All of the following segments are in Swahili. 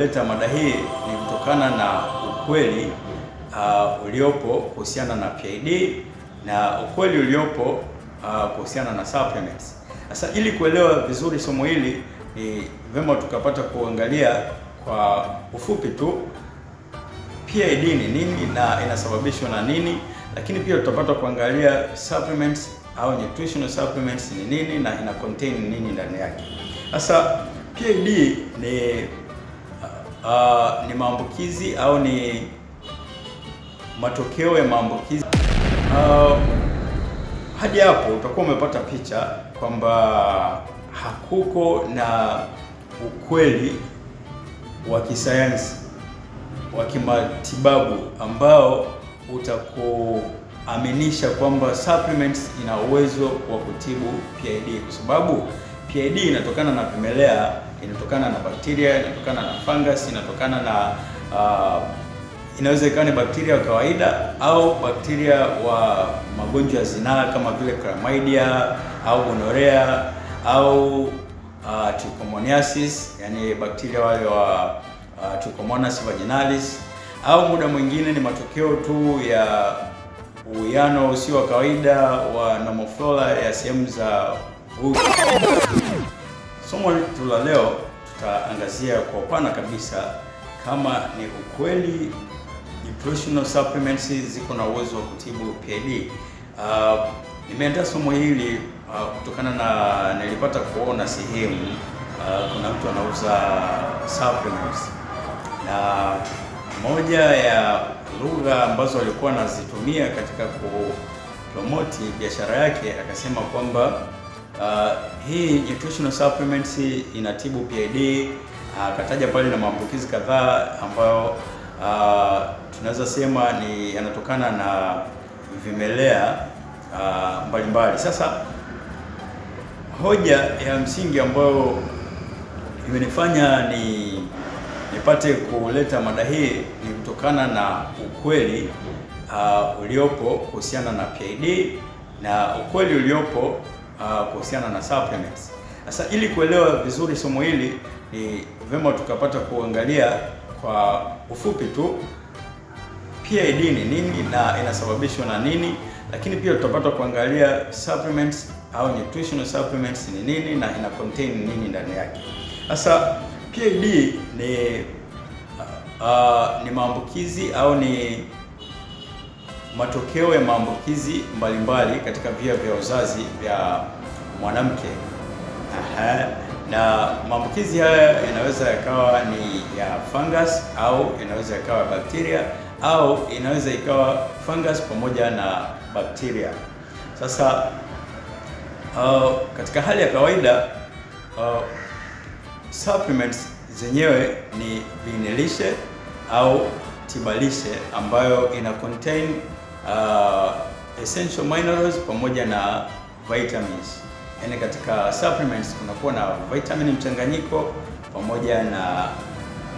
Leta mada hii ni kutokana na ukweli uliopo kuhusiana na PID na ukweli uliopo kuhusiana na supplements. Sasa ili kuelewa vizuri somo hili ni vema tukapata kuangalia kwa ufupi tu PID ni nini na inasababishwa na nini, lakini pia tutapata kuangalia supplements au nutritional supplements ni nini na ina contain nini ndani yake. Sasa PID ni maambukizi au ni matokeo ya maambukizi. Hadi hapo utakuwa umepata picha kwamba hakuko na ukweli wa kisayansi wa kimatibabu ambao utakuaminisha kwamba supplements ina uwezo wa kutibu PID, kwa sababu PID inatokana na vimelea, inatokana na bakteria, inatokana na fungus, inatokana na inaweza ikawa ni bakteria wa kawaida au bakteria wa magonjwa ya zinaa kama vile chlamydia au gonorrhea au trichomoniasis, yani bakteria wale wa Trichomonas vaginalis, au muda mwingine ni matokeo tu ya uwiano usio wa kawaida wa normal flora ya sehemu za uke. Somo letu la leo tutaangazia kwa upana kabisa kama ni ukweli nutritional supplements ziko na uwezo wa kutibu PID. Nimeandaa somo hili kutokana na nilipata kuona sehemu kuna mtu anauza supplements, na moja ya lugha ambazo alikuwa anazitumia katika kupromoti biashara yake akasema kwamba hii nutritional supplements inatibu PID. Akataja pale na maambukizi kadhaa ambayo tunaweza sema ni yanatokana na vimelea mbalimbali. Sasa hoja ya msingi ambayo imenifanya nipate kuleta mada hii ni kutokana na ukweli uliopo kuhusiana na PID na ukweli uliopo kuhusiana na supplements. Sasa ili kuelewa vizuri somo hili ni vema tukapata kuangalia kwa ufupi tu PID ni nini na inasababishwa na nini, lakini pia tutapata kuangalia supplements au nutritional supplements ni nini na ina contain nini ndani yake. Sasa PID ni maambukizi au ni matokeo ya maambukizi mbalimbali katika via vya uzazi vya mwanamke. Na maambukizi haya yanaweza yakawa ni ya fungus au inaweza ikawa bakteria au inaweza ikawa fungus pamoja na bakteria. Sasa katika hali ya kawaida supplements zenyewe ni viinilishe au tibalishe ambayo ina contain essential minerals pamoja na vitamins. Yaani katika supplements kunakuwa na vitamin mchanganyiko pamoja na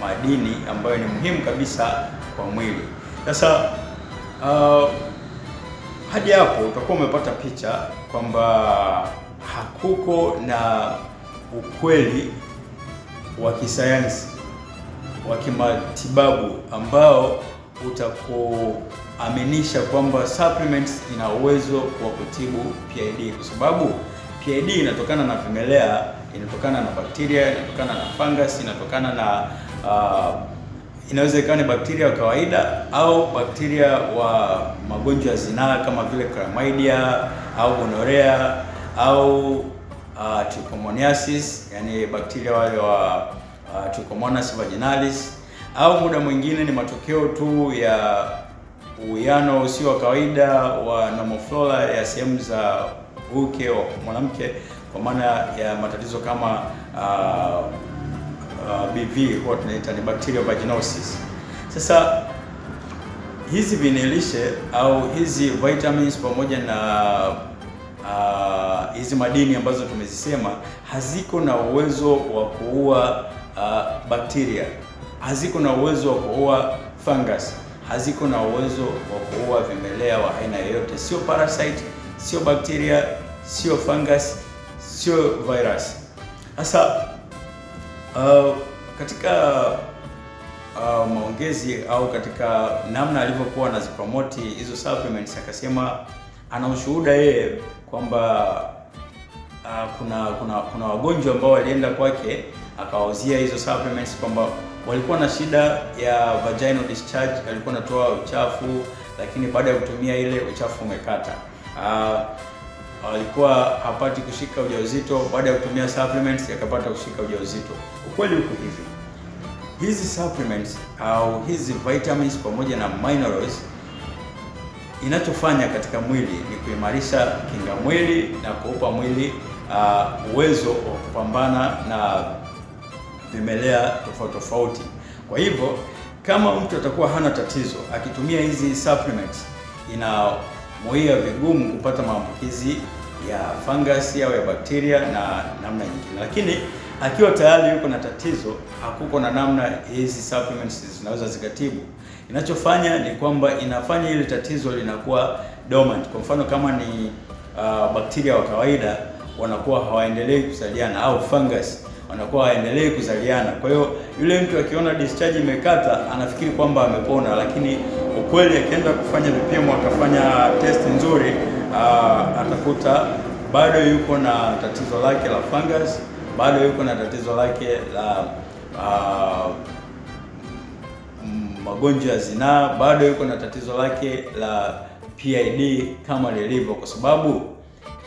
madini ambayo ni muhimu kabisa kwa mwili. Sasa hadi hapo utakuwa umepata picha kwamba hakuko na ukweli wa kisayansi wa kimatibabu ambao utakuaminisha kwamba supplements ina uwezo wa kutibu PID, kwa sababu PID inatokana na vimelea, inatokana na bakteria, inatokana na fungus, inatokana na inaweza ikawa ni bakteria wa kawaida au bakteria wa magonjwa ya zinaa kama vile chlamydia au gonorrhea au trichomoniasis, yani bakteria wale wa Trichomonas vaginalis, au muda mwingine ni matokeo tu ya uwiano usio wa kawaida wa normal flora ya sehemu za uke wa mwanamke, kwa maana ya matatizo kama BV huwa tunaita ni bacterial vaginosis. Sasa hizi viinilishe au hizi vitamins pamoja na hizi madini ambazo tumezisema haziko na uwezo wa kuua bakteria, haziko na uwezo wa kuua fungus, haziko na uwezo wa kuua vimelea wa aina yoyote, sio parasite, sio bakteria, sio fungus, sio virus. Sasa katika mapokezi au katika namna alivyokuwa anazipromote hizo supplements, akasema ana ushuhuda yeye kwamba kuna wagonjwa ambao walienda kwake akawauzia hizo supplements, kwamba walikuwa na shida ya vaginal discharge, alikuwa anatoa uchafu, lakini baada ya kutumia ile uchafu umekata. Alikuwa hapati kushika ujauzito, baada ya kutumia supplements akapata kushika ujauzito. Ukweli uko hivi, hizi supplements au hizi vitamins pamoja na minerals inachofanya katika mwili ni kuimarisha kinga mwili na kuupa mwili uwezo wa kupambana na vimelea tofauti tofauti. Kwa hivyo kama mtu atakuwa hana tatizo akitumia hizi supplements, inamuia vigumu kupata maambukizi ya fungus au ya bakteria na namna nyingine. Lakini akiwa tayari yuko na tatizo, hakuko na namna hizi supplements zinaweza zikatibu. Inachofanya ni kwamba inafanya ile tatizo linakuwa dormant. Kwa mfano kama ni bakteria wa kawaida wanakuwa hawaendelei kuzaliana, au fungus wanakuwa hawaendelei kuzaliana. Kwa hiyo yule mtu akiona discharge imekata anafikiri kwamba amepona, lakini ukweli akienda kufanya vipimo akafanya test nzuri, atakuta bado yuko na tatizo lake la fungus, bado yuko na tatizo lake la magonjwa ya zinaa, bado yuko na tatizo lake la PID kama lilivyo, kwa sababu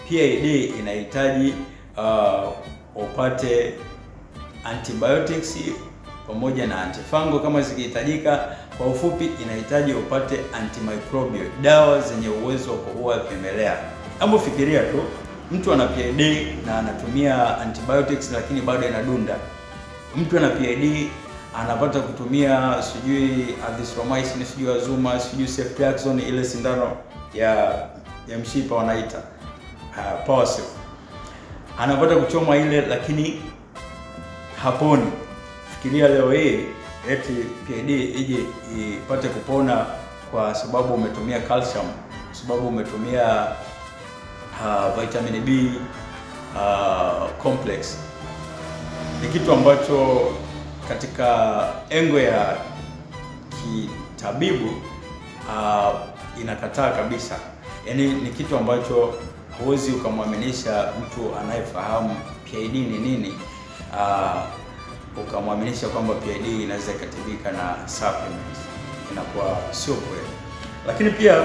PID inahitaji upate antibiotics pamoja na antifungal kama zikihitajika. Kwa ufupi, inahitaji upate antimicrobial, dawa zenye uwezo wa kuua vimelea. Hebu fikiria tu, mtu ana PID na anatumia antibiotics lakini bado inadunda. Mtu ana PID anapata kutumia sijui azithromycin, sijui Azuma, sijui ceftriaxone, ile sindano ya mshipa wanaita Powasef, anapata kuchoma ile lakini haponi. Fikiria leo hii eti PID ije ipate kupona kwa sababu umetumia calcium, kwa sababu umetumia vitamin B complex. Ni kitu ambacho katika engo ya kitabibu inakataa kabisa. Yaani ni kitu ambacho huwezi ukamwaminisha mtu anayefahamu PID ni nini, ukamwaminisha kwamba PID inaweza ikatibika na supplements. Inakuwa sio kweli. Lakini pia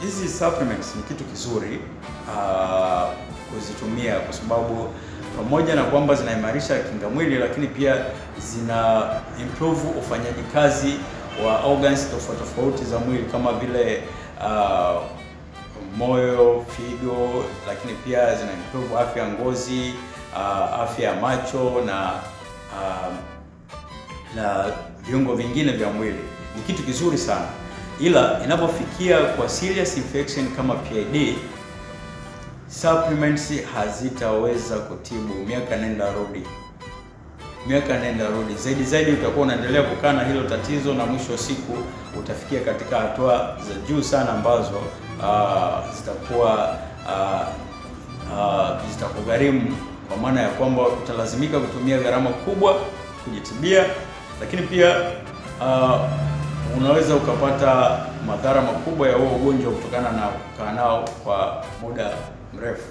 hizi supplements ni kitu kizuri kuzitumia, kwa sababu pamoja na kwamba zinaimarisha kinga mwili, lakini pia zina improve ufanyaji kazi wa organs tofauti tofauti za mwili kama vile moyo, figo, lakini pia zina improve afya ya ngozi, afya ya macho na viungo vingine vya mwili. Ni kitu kizuri sana, ila inapofikia kwa serious infection kama PID, supplements hazitaweza kutibu. Miaka nenda rudi, zaidi utakuwa unaendelea kukaa na hilo tatizo, na mwisho wa siku utafikia katika hatua za juu sana ambazo zitakugharimu, kwa maana ya kwamba utalazimika kutumia gharama kubwa kujitibia, lakini pia unaweza ukapata madhara makubwa ya huo ugonjwa kutokana na kukaa nao kwa muda mrefu.